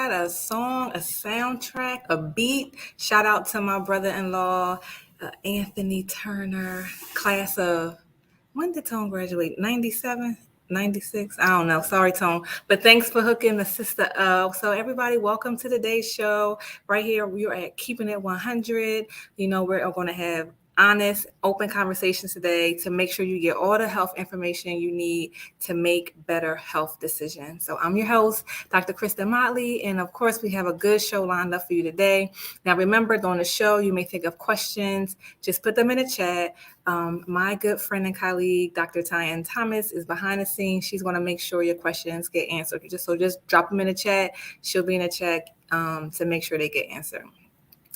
that? A song, a soundtrack, a beat? Shout out to my brother-in-law, Anthony Turner, class of, when did Tone graduate? 97? 96? I don't know. Sorry, Tone. But thanks for hooking the sister up. So everybody, welcome to today's show. Right here, we are at Keeping It 100. You know, we're going to have honest, open conversations today to make sure you get all the health information you need to make better health decisions. So I'm your host, Dr. Kristen Motley, and of course, we have a good show lined up for you today. Now, remember, during the show, you may think of questions. Just put them in the chat. My good friend and colleague, Dr. Tyann Thomas, is behind the scenes. She's going to make sure your questions get answered. Just drop them in the chat. She'll be in the chat to make sure they get answered.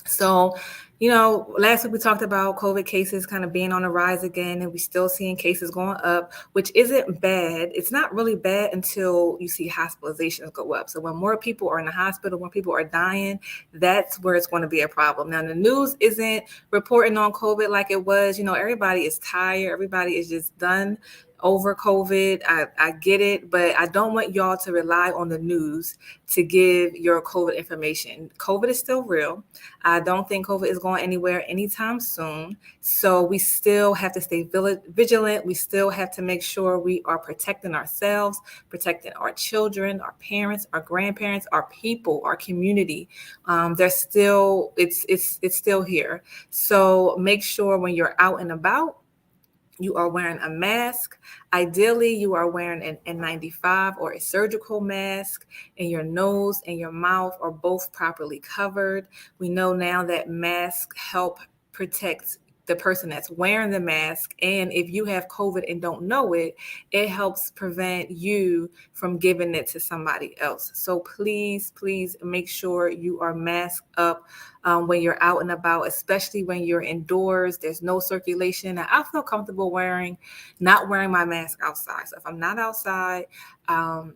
So, last week we talked about COVID cases kind of being on the rise again, and we're still seeing cases going up, which isn't bad. It's not really bad until you see hospitalizations go up. So when more people are in the hospital, when people are dying, that's where it's going to be a problem. Now, the news isn't reporting on COVID like it was. Everybody is tired. Everybody is just done over COVID. I get it, but I don't want y'all to rely on the news to give your COVID information. COVID is still real. I don't think COVID is going anywhere anytime soon. So we still have to stay vigilant. We still have to make sure we are protecting ourselves, protecting our children, our parents, our grandparents, our people, our community. It's still here. So make sure when you're out and about, you are wearing a mask. Ideally, you are wearing an N95 or a surgical mask, and your nose and your mouth are both properly covered. We know now that masks help protect the person that's wearing the mask. And if you have COVID and don't know it, it helps prevent you from giving it to somebody else. So please make sure you are masked up when you're out and about, especially when you're indoors. There's no circulation. And I feel comfortable not wearing my mask outside. So if I'm not outside,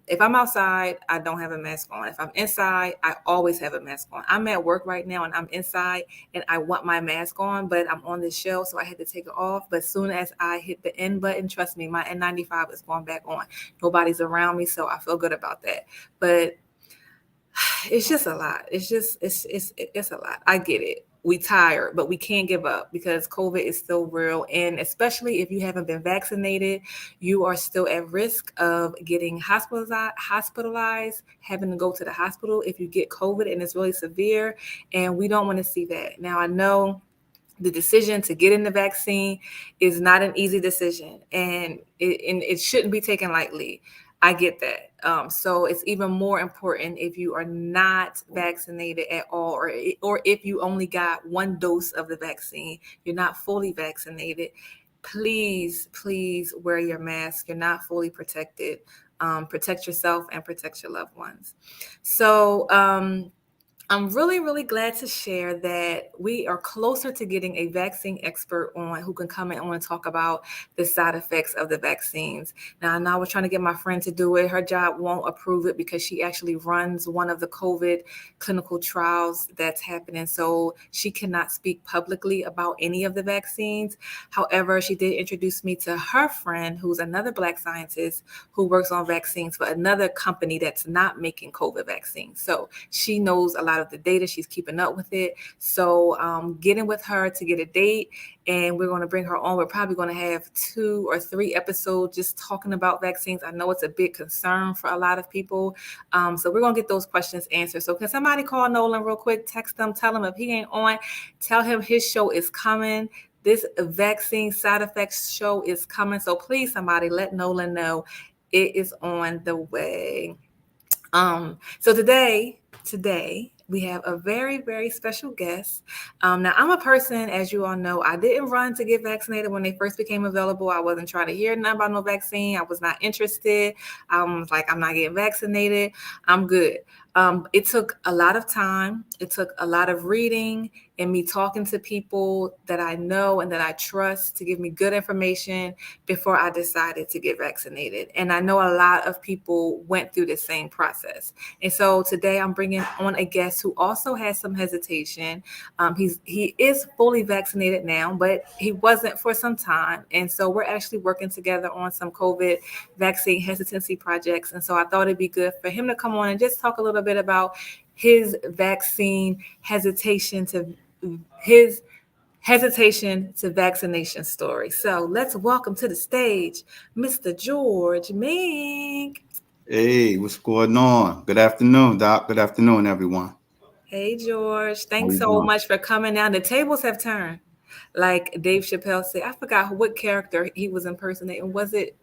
if I'm outside, I don't have a mask on. If I'm inside, I always have a mask on. I'm at work right now and I'm inside and I want my mask on, but I'm on this show, so I had to take it off. But as soon as I hit the end button, trust me, my N95 is going back on. Nobody's around me, so I feel good about that. But it's just a lot. It's a lot. I get it. We tired, but we can't give up because COVID is still real. And especially if you haven't been vaccinated, you are still at risk of getting hospitalized, having to go to the hospital if you get COVID and it's really severe. And we don't want to see that. Now, I know the decision to get in the vaccine is not an easy decision, and it shouldn't be taken lightly. I get that. So it's even more important if you are not vaccinated at all, or if you only got one dose of the vaccine, you're not fully vaccinated. Please wear your mask. You're not fully protected. Protect yourself and protect your loved ones. So, I'm really glad to share that we are closer to getting a vaccine expert on who can come in and talk about the side effects of the vaccines. Now, I know we're trying to get my friend to do it. Her job won't approve it because she actually runs one of the COVID clinical trials that's happening. So she cannot speak publicly about any of the vaccines. However, she did introduce me to her friend, who's another Black scientist who works on vaccines for another company that's not making COVID vaccines. So she knows a lot of the data. She's keeping up with it. So getting with her to get a date, and we're going to bring her on. We're probably going to have 2 or 3 episodes just talking about vaccines. I know it's a big concern for a lot of people. So we're going to get those questions answered. So can somebody call Nolan real quick? Text him, tell him if he ain't on, tell him his show is coming. This vaccine side effects show is coming. So please, somebody let Nolan know it is on the way. So today we have a very special guest. Now, I'm a person, as you all know, I didn't run to get vaccinated when they first became available. I wasn't trying to hear nothing about no vaccine. I was not interested. I was like, I'm not getting vaccinated. I'm good. It took a lot of time. It took a lot of reading and me talking to people that I know and that I trust to give me good information before I decided to get vaccinated. And I know a lot of people went through the same process. And so today I'm bringing on a guest who also has some hesitation. He is fully vaccinated now, but he wasn't for some time. And so we're actually working together on some COVID vaccine hesitancy projects. And so I thought it'd be good for him to come on and just talk a little bit about his vaccine hesitation to his hesitation to vaccination story. So let's welcome to the stage Mr. George Mink. Hey, what's going on? Good afternoon, Doc. Good afternoon, everyone. Hey George, How thanks you so doing? much for coming down. The tables have turned. Like Dave Chappelle said, I forgot what character he was impersonating. Was it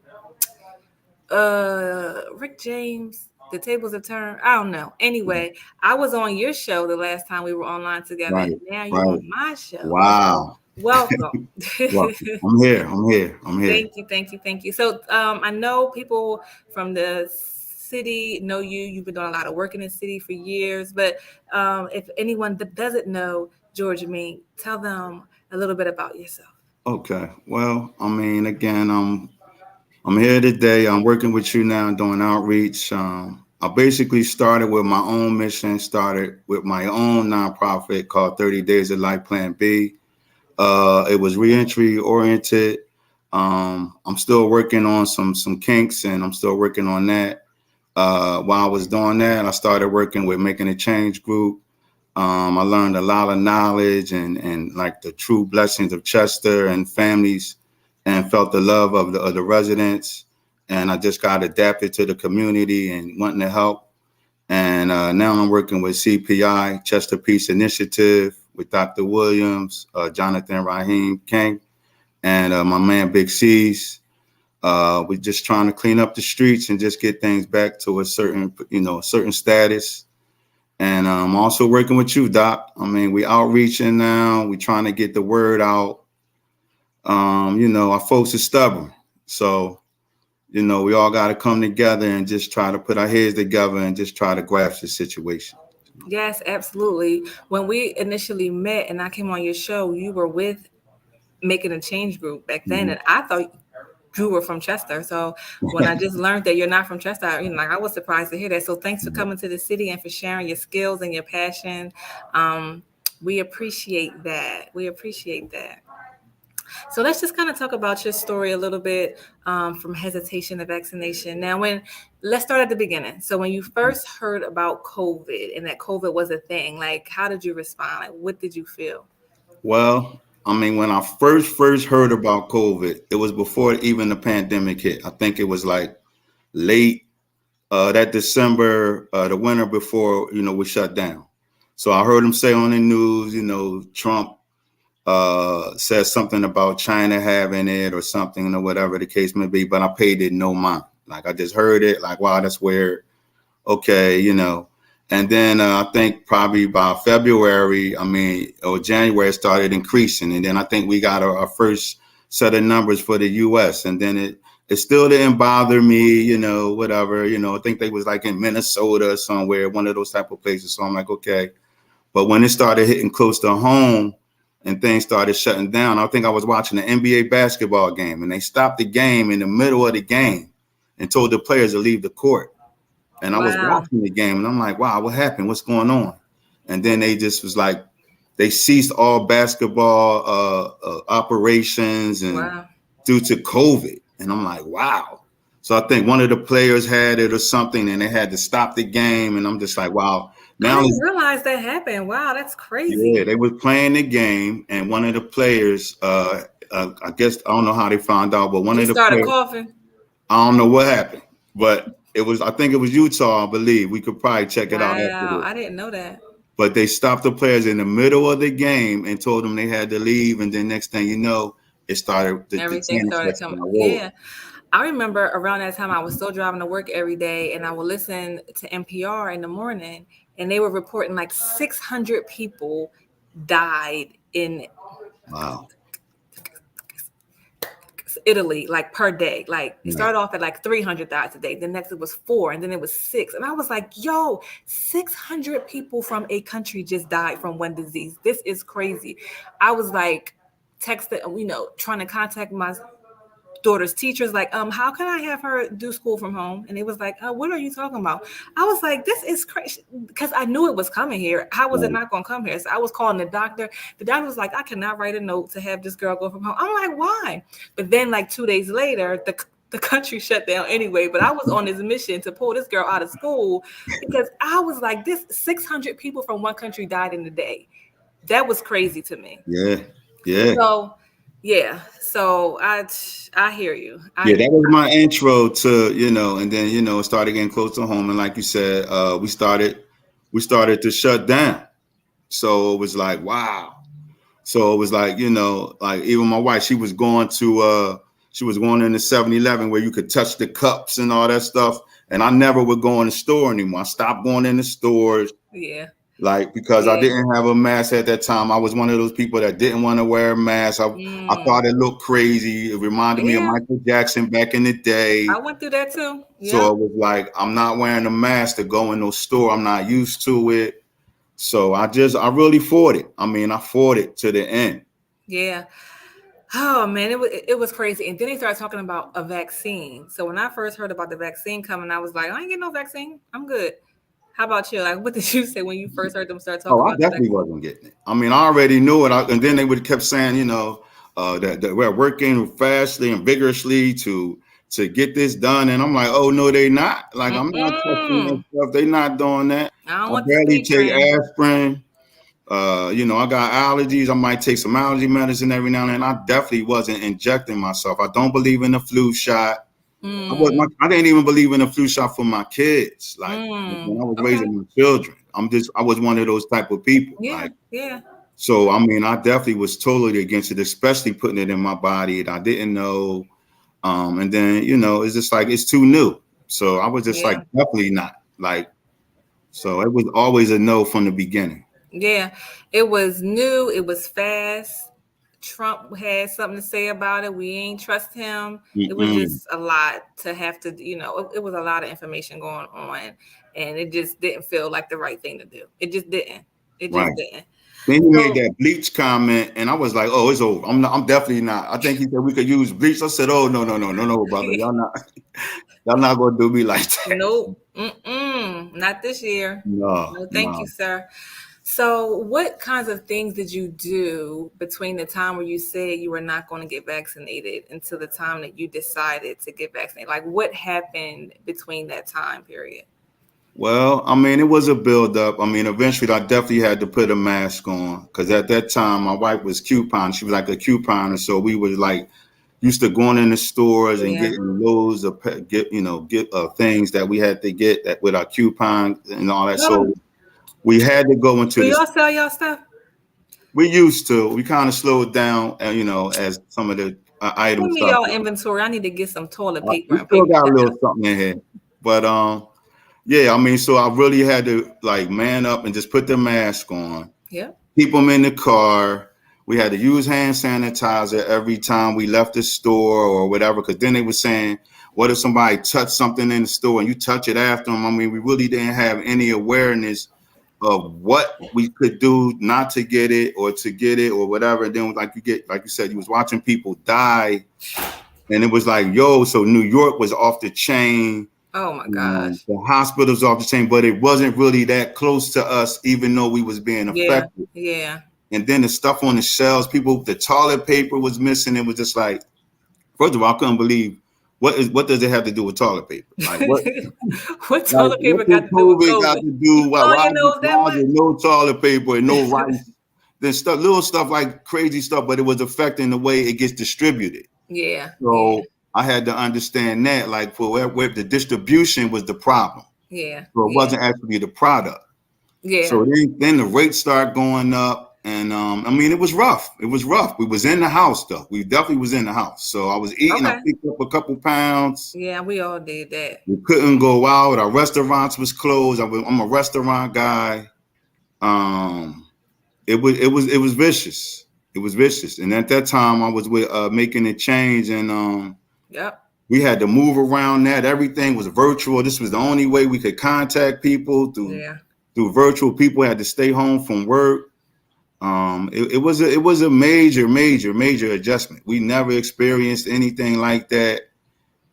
Rick James? The tables have turned. I don't know. Anyway, I was on your show the last time we were online together, Right, and now you're right. on my show. So Wow. welcome. Well, I'm here. I'm here. I'm here. Thank you, thank you, thank you. So I know people from the city know you. You've been doing a lot of work in the city for years. But if anyone that doesn't know George Mink, tell them a little bit about yourself. Okay. Well, I mean, again, I'm here today. I'm working with you now, doing outreach. I basically started with my own mission. Started with my own nonprofit called 30 Days of Life Plan B. It was reentry oriented. I'm still working on some kinks, and I'm still working on that. While I was doing that, I started working with Making a Change group. I learned a lot of knowledge and like the true blessings of Chester and families, and felt the love of the residents. And I just got adapted to the community and wanting to help. And now I'm working with CPI, Chester Peace Initiative, with Dr. Williams, Jonathan Raheem King, and my man Big C's. We're just trying to clean up the streets and just get things back to a certain, certain status. And I'm also working with you, Doc. I mean, we outreaching now. We trying to get the word out. Our folks are stubborn. So, we all got to come together and just try to put our heads together and just try to grasp the situation. Yes, absolutely. When we initially met and I came on your show, you were with Making a Change group back then, Mhm. and I thought you were from Chester. So when I just learned that you're not from Chester, like I was surprised to hear that. So thanks for coming to the city and for sharing your skills and your passion. Um, we appreciate that. We appreciate that. So let's just kind of talk about your story a little bit, from hesitation to vaccination. Now, let's start at the beginning. So when you first heard about COVID and that COVID was a thing, like how did you respond? Like what did you feel? Well, I mean, when I first heard about COVID, it was before even the pandemic hit. I think it was like late that December, the winter before, we shut down. So I heard him say on the news, Trump says something about China having it or something or whatever the case may be, but I paid it no mind. Like I just heard it, like, wow, that's weird. Okay, And then I think probably by February, or January, it started increasing. And then I think we got our first set of numbers for the US. And then it still didn't bother me, whatever. I think they was like in Minnesota or somewhere, one of those type of places. So I'm like, okay. But when it started hitting close to home and things started shutting down, I think I was watching an NBA basketball game and they stopped the game in the middle of the game and told the players to leave the court. And I was Wow. watching the game and I'm like, wow, what happened? What's going on? And then they just was like, they ceased all basketball operations and Wow. due to COVID. And I'm like, wow. So I think one of the players had it or something and they had to stop the game. And I'm just like, wow. I Now didn't it's, realize that happened. Wow, that's yeah, crazy. they was playing the game and one of the players, I guess, I don't know how they found out, but one He of the started players, coughing. I don't know what happened, but I think it was Utah, I believe. We could probably check it out after Wow, this. I didn't know that. But they stopped the players in the middle of the game and told them they had to leave. And then next thing you know, it started the Everything tennis started started coming. rolling. Yeah. I remember around that time I was still driving to work every day and I would listen to NPR in the morning and they were reporting like 600 people died in Wow. Italy, like per day. Like it Right. started off at like 300 died a day. The next it was 4 and then it was 6. And I was like, yo, 600 people from a country just died from one disease. This is crazy. I was like, texting, trying to contact my daughter's teachers like, how can I have her do school from home? And it was like, what are you talking about? I was like, this is crazy, because I knew it was coming here. How was it Right. not going to come here? So I was calling the doctor. The doctor was like, I cannot write a note to have this girl go from home. I'm like, why? But then like 2 days later, the country shut down anyway, but I was on this mission to pull this girl out of school because I was like, this 600 people from one country died in a day. That was crazy to me. Yeah. Yeah. So, yeah. So I hear you. Yeah, that was my intro to, you know, and then, you know, it started getting close to home. And like you said, we started to shut down. So it was like, wow. So it was like, you know, like even my wife, she was going in the 7-Eleven where you could touch the cups and all that stuff. And I never would go in the store anymore. I stopped going in the stores. Yeah. Like, because I didn't have a mask at that time. I was one of those people that didn't want to wear a mask. I thought it looked crazy. It reminded me of Michael Jackson back in the day. I went through that too. Yeah. So it was like, I'm not wearing a mask to go in no store. I'm not used to it. So I really fought it. I mean, I fought it to the end. Yeah. Oh man, it was crazy. And then they started talking about a vaccine. So when I first heard about the vaccine coming, I was like, I ain't getting no vaccine. I'm good. How about you? Like, what did you say when you first heard them start talking about I definitely wasn't getting it. I mean, I already knew it. And then they would kept saying, you know, that we're working fastly and vigorously to get this done. And I'm like, oh, no, they not. Like, I'm not touching that stuff. They not doing that. I barely take aspirin. You know, I got allergies. I might take some allergy medicine every now and then. I definitely wasn't injecting myself. I don't believe in the flu shot. I didn't even believe in the flu shot for my kids. Like when I was raising my children, I was one of those type of people. Yeah, like, So, I mean, I definitely was totally against it, especially putting it in my body. And I didn't know. And then, you know, it's just like, it's too new. So I was just like, definitely not. Like, so it was always a no from the beginning. Yeah, it was new. It was fast. Trump had something to say about it. We ain't trust him. It was just a lot to have to, you know, it was a lot of information going on, and it just didn't feel like the right thing to do. It just didn't. It just didn't. Then he made that bleach comment, and I was like, "Oh, it's over. I'm definitely not." I think he said we could use bleach. I said, "Oh, no, brother, y'all not gonna do me like that." Nope, not this year. No, thank you, sir. So what kinds of things did you do between the time where you said you were not going to get vaccinated until the time that you decided to get vaccinated? Like, what happened between that time period? Well, I mean, it was a buildup. I mean, eventually I definitely had to put a mask on because at that time my wife was couponing. She was like a couponer. So we was like used to going in the stores and getting loads of things that we had to get that with our coupon and all that. So we had to go into. Do y'all sell y'all stuff? We used to. We kind of slowed down, you know, as some of the items. Give me y'all inventory. I need to get some toilet paper. We still got a little something in here, but yeah. I mean, so I really had to like man up and just put the mask on. Yeah. Keep them in the car. We had to use hand sanitizer every time we left the store or whatever, because then they were saying, what if somebody touched something in the store and you touch it after them? I mean, we really didn't have any awareness of what we could do not to get it or to get it or whatever. And then like you said, you was watching people die and it was like, yo, so New York was off the chain. Oh my gosh. The hospitals off the chain, but it wasn't really that close to us, even though we was being affected. Yeah. And then the stuff on the shelves, the toilet paper was missing. It was just like, first of all, I couldn't believe what does it have to do with toilet paper? Like what toilet paper got to do with COVID? Got to do why no toilet paper and no rice? Then little stuff like crazy stuff, but it was affecting the way it gets distributed. Yeah. So I had to understand that, like for where the distribution was the problem. Yeah. So it wasn't actually the product. Yeah. So then the rates start going up. And I mean, it was rough. It was rough. We was in the house, though. We definitely was in the house. So I was eating. I picked up a couple pounds. Yeah, we all did that. We couldn't go out. Our restaurants was closed. I'm a restaurant guy. It was vicious. It was vicious. And at that time, I was with making a change, and we had to move around. That everything was virtual. This was the only way we could contact people through virtual. People had to stay home from work. It was a major adjustment. We never experienced anything like that.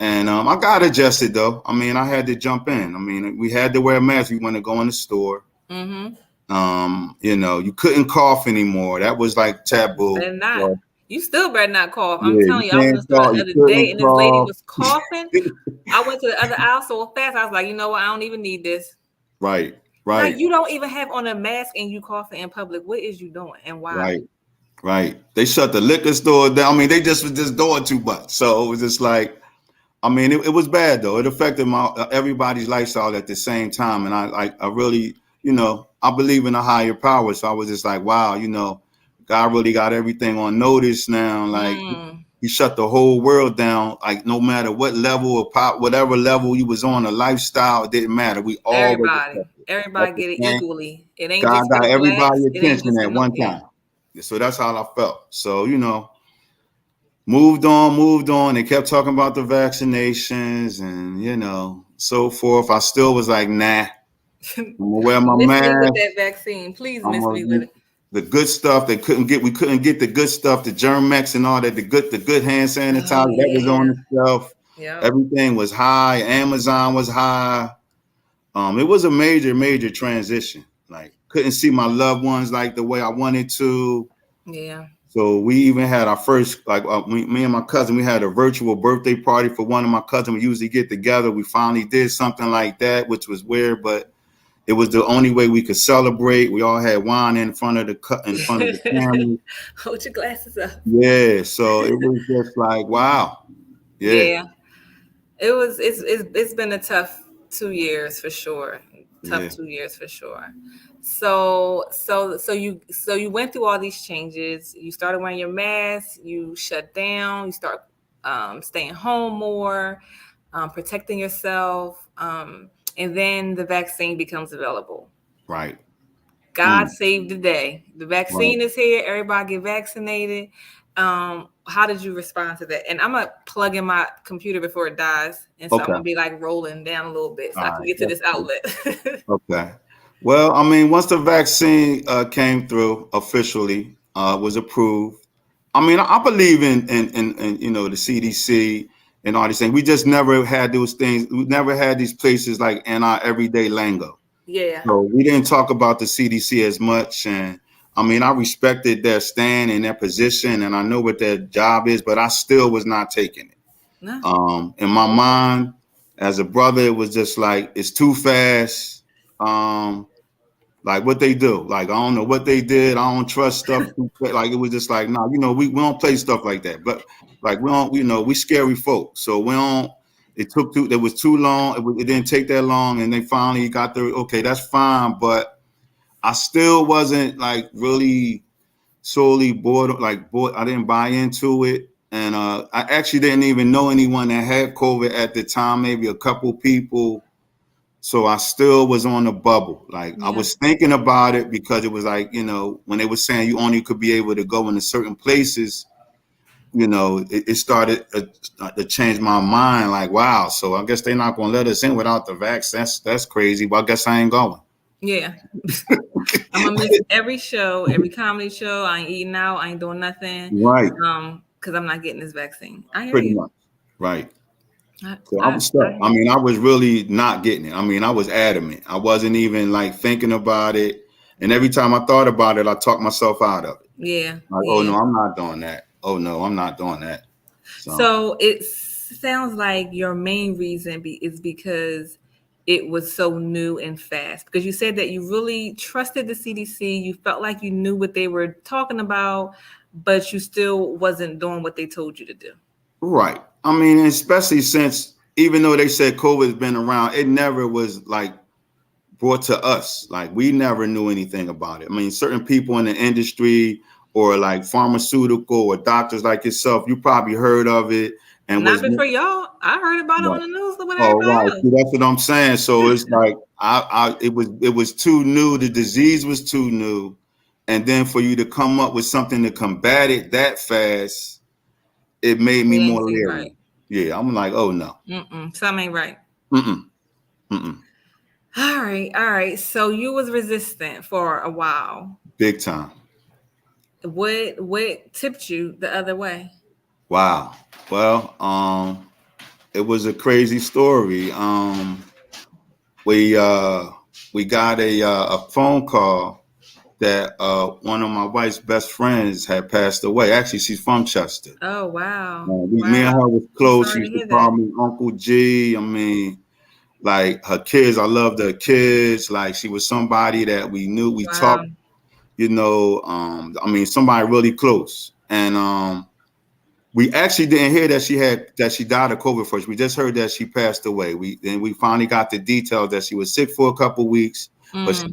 And I got adjusted though. I mean, I had to jump in. I mean, we had to wear a mask. We want to go in the store. Mm-hmm. You know, you couldn't cough anymore. That was like taboo. You still better not cough. I'm Yeah, telling you you, I was in the can't store cough. the You other day couldn't and this lady cough. was coughing. I went to the other aisle so fast. I was like, you know what? I don't even need this. Right, Like, right, you don't even have on a mask and you coughing in public. What is you doing and why? right, right. They shut the liquor store down. I mean, they just was just doing too much. So it was just like, I mean, it was bad though. It affected my everybody's lifestyle at the same time, and I really, you know, I believe in a higher power. So I was just like, wow, you know, God really got everything on notice now. Like he shut the whole world down. Like no matter what level of pop, whatever level you was on, a lifestyle, it didn't matter. We all were Everybody get it equally. It ain't God just for got the blacks. everybody It ain't attention just at for no, one time. So that's how I felt. So, you know, moved on. They kept talking about the vaccinations and, you know, so forth. I still was like, nah, I'm gonna wear my Miss me with mask. that vaccine. Please I'm miss gonna me with use it. the good stuff. We couldn't get the good stuff, the Germex and all that, the good hand sanitizer that was on the shelf. Yeah. Everything was high. Amazon was high. It was a major transition. Like couldn't see my loved ones like the way I wanted to. Yeah. So we even had our first, like me and my cousin, we had a virtual birthday party for one of my cousins. We usually get together. We finally did something like that, which was weird, but it was the only way we could celebrate. We all had wine in front of the family. Hold your glasses up. Yeah, so it was just like, wow. Yeah. It's been a tough 2 years for sure. Tough 2 years for sure. So you went through all these changes. You started wearing your mask. You shut down. You start staying home more, protecting yourself, and then the vaccine becomes available. Right. God saved the day. The vaccine Right. is here. Everybody get vaccinated. How did you respond to that? And I'm gonna plug in my computer before it dies, and so I'm gonna be like rolling down a little bit so I can get to this outlet. Okay. Well, I mean, once the vaccine came through officially, was approved. I mean, I believe in you know the CDC and all these things. We just never had those things. We never had these places like in our everyday lingo. Yeah. So we didn't talk about the CDC as much. And I mean, I respected their stand and their position, and I know what their job is, but I still was not taking it. No. In my mind, as a brother, it was just like it's too fast. Like what they do, like I don't know what they did. I don't trust stuff. Like it was just like, nah, you know, we don't play stuff like that. But like we don't, you know, we scary folks, so we don't. It was too long. It didn't take that long, and they finally got there. Okay, that's fine, but I still wasn't like really solely bored. I didn't buy into it, and I actually didn't even know anyone that had COVID at the time. Maybe a couple people. So I still was on the bubble. Like I was thinking about it because it was like, you know, when they were saying you only could be able to go into certain places, you know, it started to change my mind. Like, wow, so I guess they're not going to let us in without the vaccine. That's crazy. But I guess I ain't going. Yeah. I'm gonna miss every show, every comedy show. I ain't eating out. I ain't doing nothing. Right. Because I'm not getting this vaccine. I hear Pretty you. much. Right. So I was stuck. I mean, I was really not getting it. I mean, I was adamant. I wasn't even like thinking about it. And every time I thought about it, I talked myself out of it. Yeah. Like, oh no, I'm not doing that. Oh no, I'm not doing that. So it sounds like your main reason is because it was so new and fast. Because you said that you really trusted the CDC. You felt like you knew what they were talking about, but you still wasn't doing what they told you to do. Right. I mean, especially since even though they said COVID has been around, it never was like brought to us. Like we never knew anything about it. I mean, certain people in the industry or like pharmaceutical or doctors like yourself, you probably heard of it and not before y'all. I heard about it on the news. Right. See, that's what I'm saying. So it's like it was too new. The disease was too new, and then for you to come up with something to combat it that fast, it made me more leery. Right. Yeah, I'm like, oh no, something ain't right. All right. So you was resistant for a while. Big time. What tipped you the other way? Wow. Well, it was a crazy story. We got a phone call that one of my wife's best friends had passed away. Actually, she's from Chester. Oh, wow. Me and her was I'm close. She sorry used to to hear call that. me Uncle G. I mean, like her kids, I loved her kids. Like she was somebody that we knew. We Wow. talked, I mean, somebody really close. And we actually didn't hear that she died of COVID first. We just heard that she passed away. We finally got the details that she was sick for a couple weeks, but she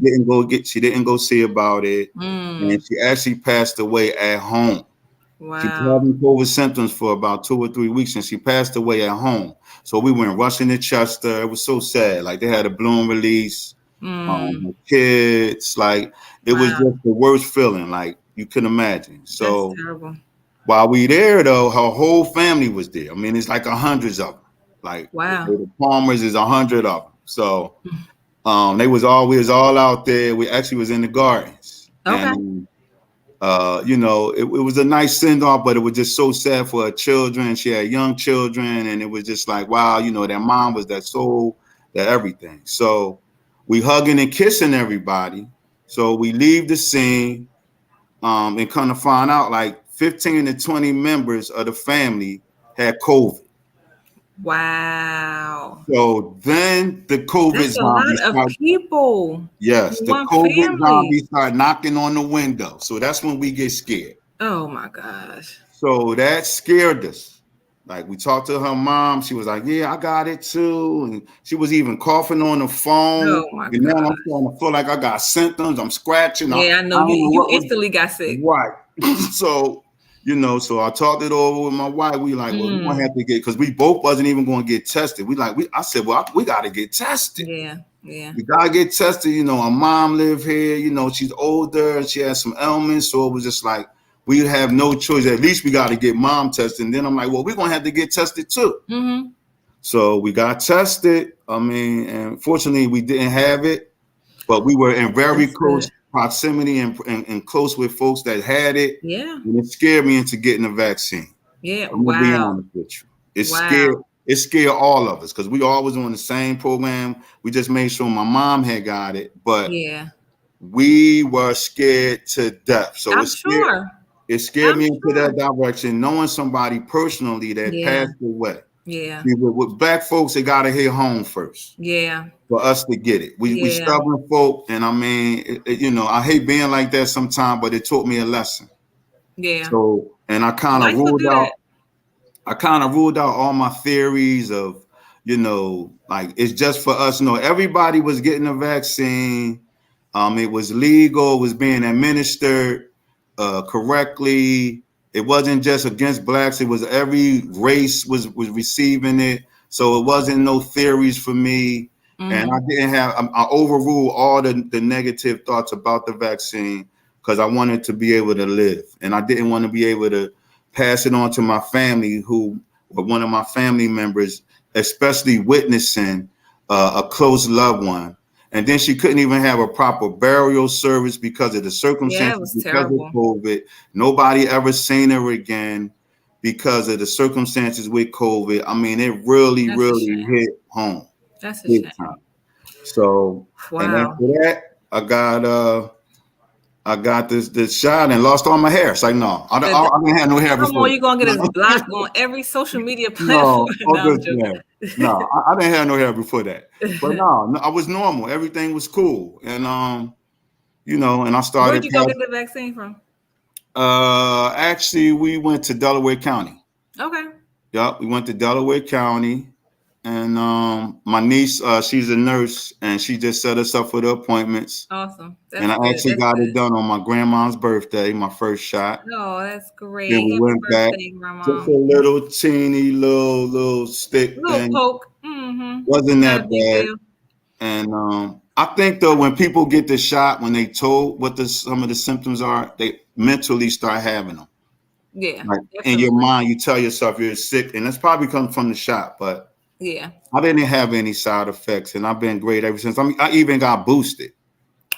didn't go see about it. And she actually passed away at home. She was Wow. having COVID symptoms for about 2 or 3 weeks, and she passed away at home. So we went rushing to Chester. It was so sad. Like they had a balloon release. Her kids, like it was Wow. just the worst feeling. Like you can imagine. That's So terrible. while we there, though, her whole family was there. I mean, it's like hundreds of them. Like Wow. the Palmers is 100 of them. So we was all out there. We actually was in the gardens. Okay. And it was a nice send off, but it was just so sad for her children. She had young children, and it was just like, wow, their mom was that soul, that everything. So we hugging and kissing everybody. So we leave the scene, and kind of find out like 15 to 20 members of the family had COVID. Wow. So then the COVID That's a zombies lot of started. people. Yes, the One COVID family. zombies start knocking on the window. So that's when we get scared. Oh my gosh. So that scared us. Like we talked to her mom. She was like, yeah, I got it too. And she was even coughing on the phone. Oh my And now I'm gosh. starting to feel like I got symptoms. I'm scratching. Yeah, I know you instantly got sick. Right. So, so I talked it over with my wife. We like, well, we're gonna have to get, because we both wasn't even going to get tested. I said, well, we got to get tested. Yeah. We gotta get tested. Our mom lived here. She's older and she has some ailments, so it was just like we have no choice. At least we got to get mom tested. And then I'm like, well, we're gonna have to get tested too. So we got tested. I mean, and fortunately, we didn't have it, but we were in very close proximity and close with folks that had it. Yeah. And it scared me into getting the vaccine. Yeah. I'm gonna be honest with you. It scared all of us because we always on the same program. We just made sure my mom had got it, but we were scared to death. So it scared me into that direction, knowing somebody personally that passed away. Yeah. With black folks, it gotta hit home first. Yeah. For us to get it. We stubborn folk, and I mean, I hate being like that sometimes, but it taught me a lesson. Yeah. So, and I kind of ruled out all my theories of, like it's just for us. No, everybody was getting a vaccine. It was legal. It was being administered correctly. It wasn't just against blacks. It was every race was receiving it. So it wasn't no theories for me. And I overruled all the negative thoughts about the vaccine because I wanted to be able to live. And I didn't want to be able to pass it on to my family, who were one of my family members, especially witnessing a close loved one. And then she couldn't even have a proper burial service because of the circumstances, because of COVID. Nobody ever seen her again because of the circumstances with COVID. I mean, it really hit home. That's a shame. So, and after that, I got this shot and lost all my hair. It's like, no, I didn't have no hair before. Come on, you're going to get us blocked on every social media platform. No, I didn't have no hair before that. But no, I was normal. Everything was cool. And, and I started. Where'd you go get the vaccine from? Actually, we went to Delaware County. Okay. Yep, we went to Delaware County. And my niece, she's a nurse, and she just set us up for the appointments. Awesome. And I actually got it done on my grandma's birthday, my first shot. Oh, that's great. Then we went back, just a little teeny little stick thing. Poke. Wasn't that bad. And I think though, when people get the shot, when they told what some of the symptoms are, they mentally start having them. Yeah. Like in your mind, you tell yourself you're sick, and that's probably comes from the shot, but. Yeah, I didn't have any side effects, and I've been great ever since. I mean, I even got boosted.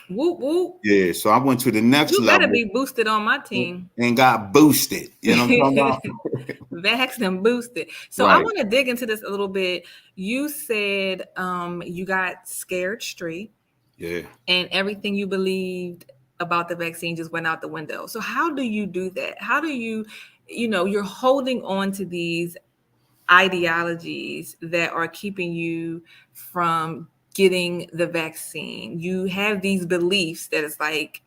Whoop whoop. Yeah, so I went to the next level. You better be boosted on my team. And got boosted. You know what I'm talking about? Vaxxed and boosted. So I want to dig into this a little bit. You said you got scared straight. Yeah. And everything you believed about the vaccine just went out the window. So how do you do that? How do you, you're holding on to these ideologies that are keeping you from getting the vaccine. You have these beliefs that it's like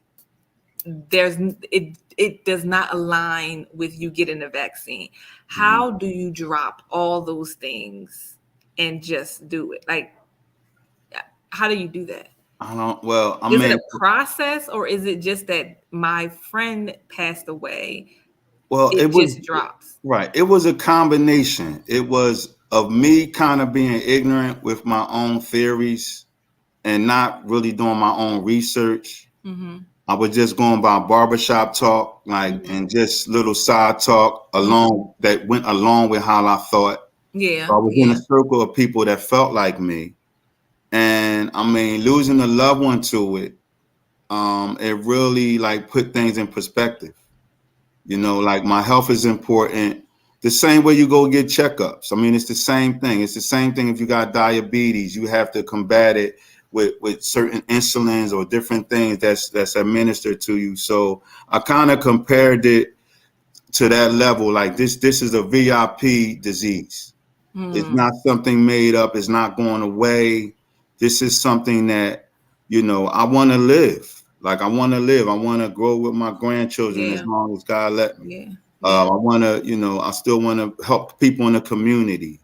it does not align with you getting the vaccine. How do you drop all those things and just do it? Like, how do you do that? I don't. Well, I Is mean, it a process, or is it just that my friend passed away? well, It it was just drops. right. It was a combination. It was of me kind of being ignorant with my own theories and not really doing my own research. Mm-hmm. I was just going by barbershop talk, like, Mm-hmm. and just little side talk along that went along with how I thought. Yeah. So I was in a circle of people that felt like me. And I mean, losing a loved one to it, it really like put things in perspective. Like my health is important. The same way you go get checkups. I mean, it's the same thing. It's the same thing if you got diabetes, you have to combat it with certain insulins or different things that's administered to you. So I kind of compared it to that level. Like this is a VIP disease. It's not something made up. It's not going away. This is something that, I want to live. Like I want to live. I want to grow with my grandchildren as long as God let me. Yeah. I want to, I still want to help people in the community.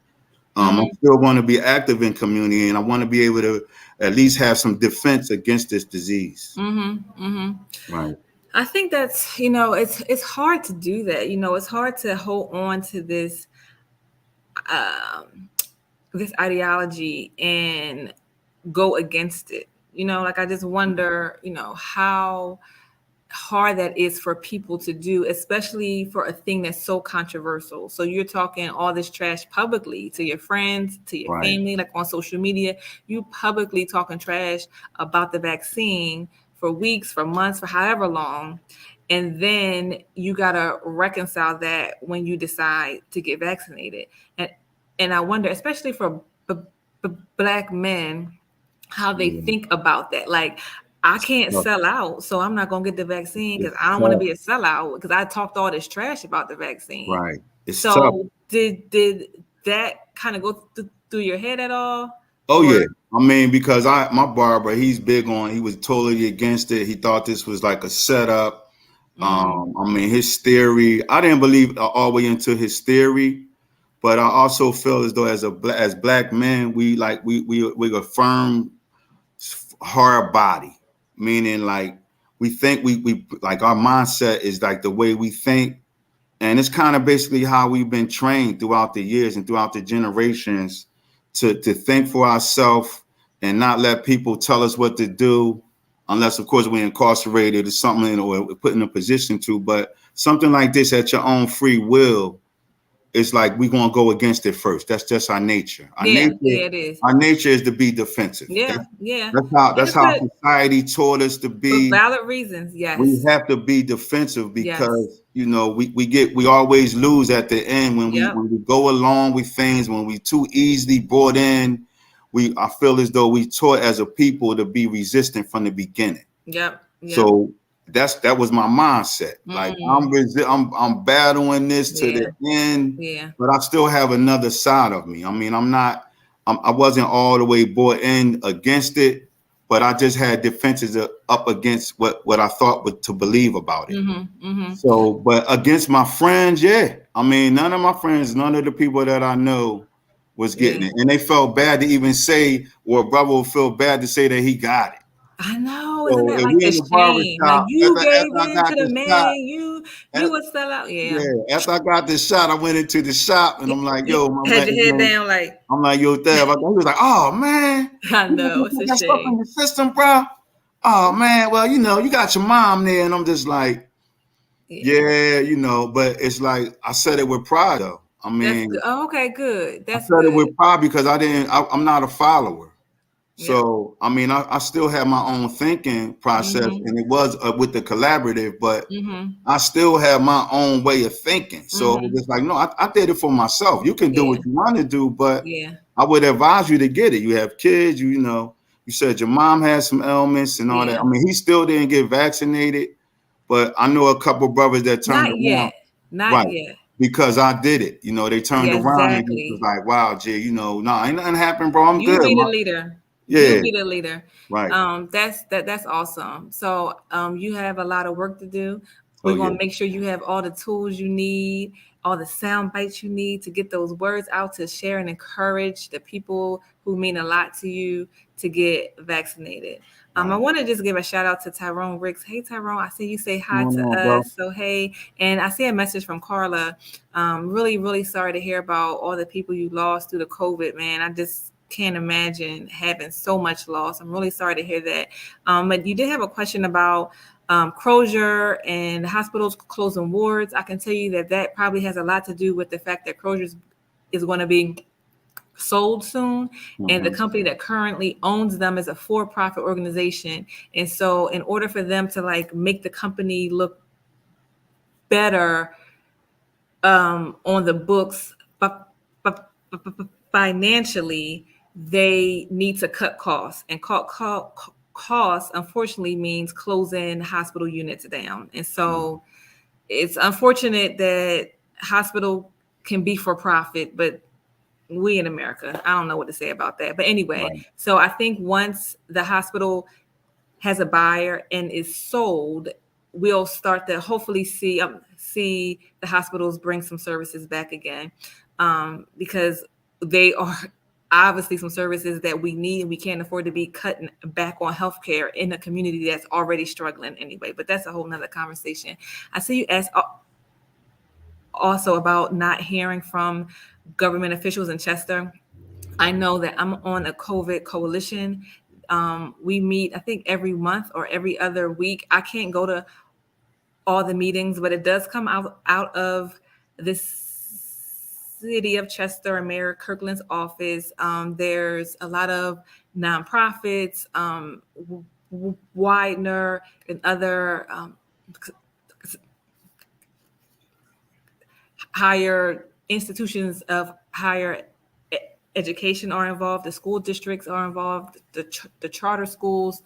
I still want to be active in community, and I want to be able to at least have some defense against this disease. Right. I think that's, it's hard to do that. It's hard to hold on to this this ideology and go against it. Like I just wonder, how hard that is for people to do, especially for a thing that's so controversial. So you're talking all this trash publicly to your friends, to your family, like on social media, you publicly talking trash about the vaccine for weeks, for months, for however long. And then you got to reconcile that when you decide to get vaccinated. And I wonder, especially for Black men, how they think about that. Like, I can't sell out, so I'm not going to get the vaccine because I don't want to be a sellout because I talked all this trash about the vaccine. Right. It's so tough. Did that kind of go through your head at all? Oh, yeah. I mean, because my barber, he was totally against it. He thought this was like a setup. I mean, his theory, I didn't believe all the way into his theory, but I also feel as though as Black men, we affirm hard body, meaning like we think we like our mindset is like the way we think. And it's kind of basically how we've been trained throughout the years and throughout the generations to think for ourselves and not let people tell us what to do, unless, of course, we're incarcerated or something or put in a position to. But something like this at your own free will, it's like we're going to go against it first. That's just our nature. It is. Our nature is to be defensive. Yeah. That's how society taught us to be. For valid reasons, yes. We have to be defensive because, we always lose at the end when we go along with things, when we too easily brought in. I feel as though we taught as a people to be resistant from the beginning. Yep. So that was my mindset. Like I'm battling this to the end, but I still have another side of me. I mean, I wasn't all the way bought in against it, but I just had defenses up against what I thought to believe about it. So, but against my friends, I mean, none of the people that I know was getting it, and they felt bad to even say, or a brother would feel bad to say that he got it. I know, isn't that like a shame? Like you gave in to the man, you would sell out. Yeah. After I got this shot, I went into the shop and I'm like, yo, my had man, your head down, like I'm like, yo, Dad. He was like, oh man, I know it's a stuff in shame. the system, bro. Oh man, well, you got your mom there, and I'm just like, but it's like I said it with pride though. I mean, okay, good. I said it with pride because I'm not a follower. So, I mean, I still have my own thinking process, and it was with the collaborative, but I still have my own way of thinking. So it's like, no, I did it for myself. You can do what you want to do, but I would advise you to get it. You have kids, you said your mom had some ailments and all that. Yeah. I mean, he still didn't get vaccinated, but I know a couple brothers that turned Not around. yet. Not Right. yet. Because I did it. You know, they turned Yeah, around and just was exactly. like, wow, Jay, you know, no, ain't nothing happened, bro. I'm You good. be the leader. You Yeah, be the leader. right. That's awesome. So you have a lot of work to do. Oh, We're yeah. gonna make sure you have all the tools you need, all the sound bites you need to get those words out to share and encourage the people who mean a lot to you to get vaccinated. I Right. want to just give a shout out to Tyrone Ricks. Hey Tyrone, I see you say hi What's to going on, bro? us. So hey, and I see a message from Carla. Really, really sorry to hear about all the people you lost through the COVID, man. I just can't imagine having so much loss. I'm really sorry to hear that. But you did have a question about Crozier and hospitals closing wards. I can tell you that probably has a lot to do with the fact that Crozier is going to be sold soon, and the company that currently owns them is a for-profit organization. And so in order for them to like make the company look better on the books financially, they need to cut costs, and costs unfortunately means closing hospital units down. And so it's unfortunate that hospital can be for profit, but we in America, I don't know what to say about that. But anyway, Right. so I think once the hospital has a buyer and is sold, we'll start to hopefully see the hospitals bring some services back again, because they are obviously some services that we need, and we can't afford to be cutting back on healthcare in a community that's already struggling anyway. But that's a whole nother conversation. I see you asked also about not hearing from government officials in Chester. I know that I'm on a COVID coalition. We meet, I think, every month or every other week. I can't go to all the meetings, but it does come out of this city of Chester and Mayor Kirkland's office. There's a lot of nonprofits, Widener and other higher institutions of higher education are involved. The school districts are involved. The charter schools.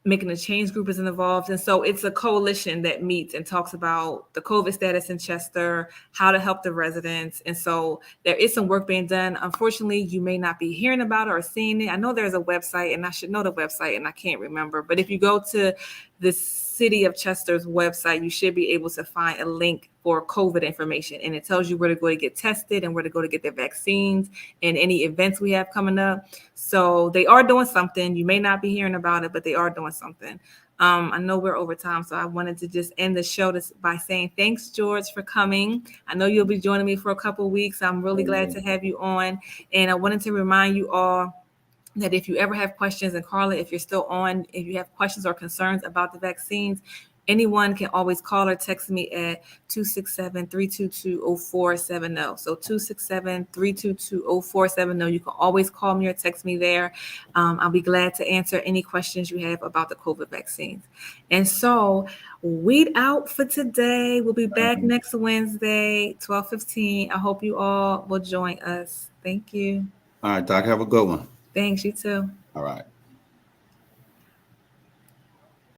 Making a Change group is involved. And so it's a coalition that meets and talks about the COVID status in Chester, how to help the residents. And so there is some work being done. Unfortunately, you may not be hearing about it or seeing it. I know there's a website, and I should know the website, and I can't remember. But if you go to the city of Chester's website, you should be able to find a link for COVID information. And it tells you where to go to get tested and where to go to get their vaccines and any events we have coming up. So they are doing something. You may not be hearing about it, but they are doing something. I know we're over time, so I wanted to just end the show by saying thanks, George, for coming. I know you'll be joining me for a couple of weeks. I'm really glad to have you on. And I wanted to remind you all that if you ever have questions, and Carla, if you're still on, if you have questions or concerns about the vaccines, anyone can always call or text me at 267-322-0470. So 267-322-0470. You can always call me or text me there. I'll be glad to answer any questions you have about the COVID vaccines. And so weed out for today. We'll be back next Wednesday, 12:15. I hope you all will join us. Thank you. All right, Doc, have a good one. Thanks, you too. All right.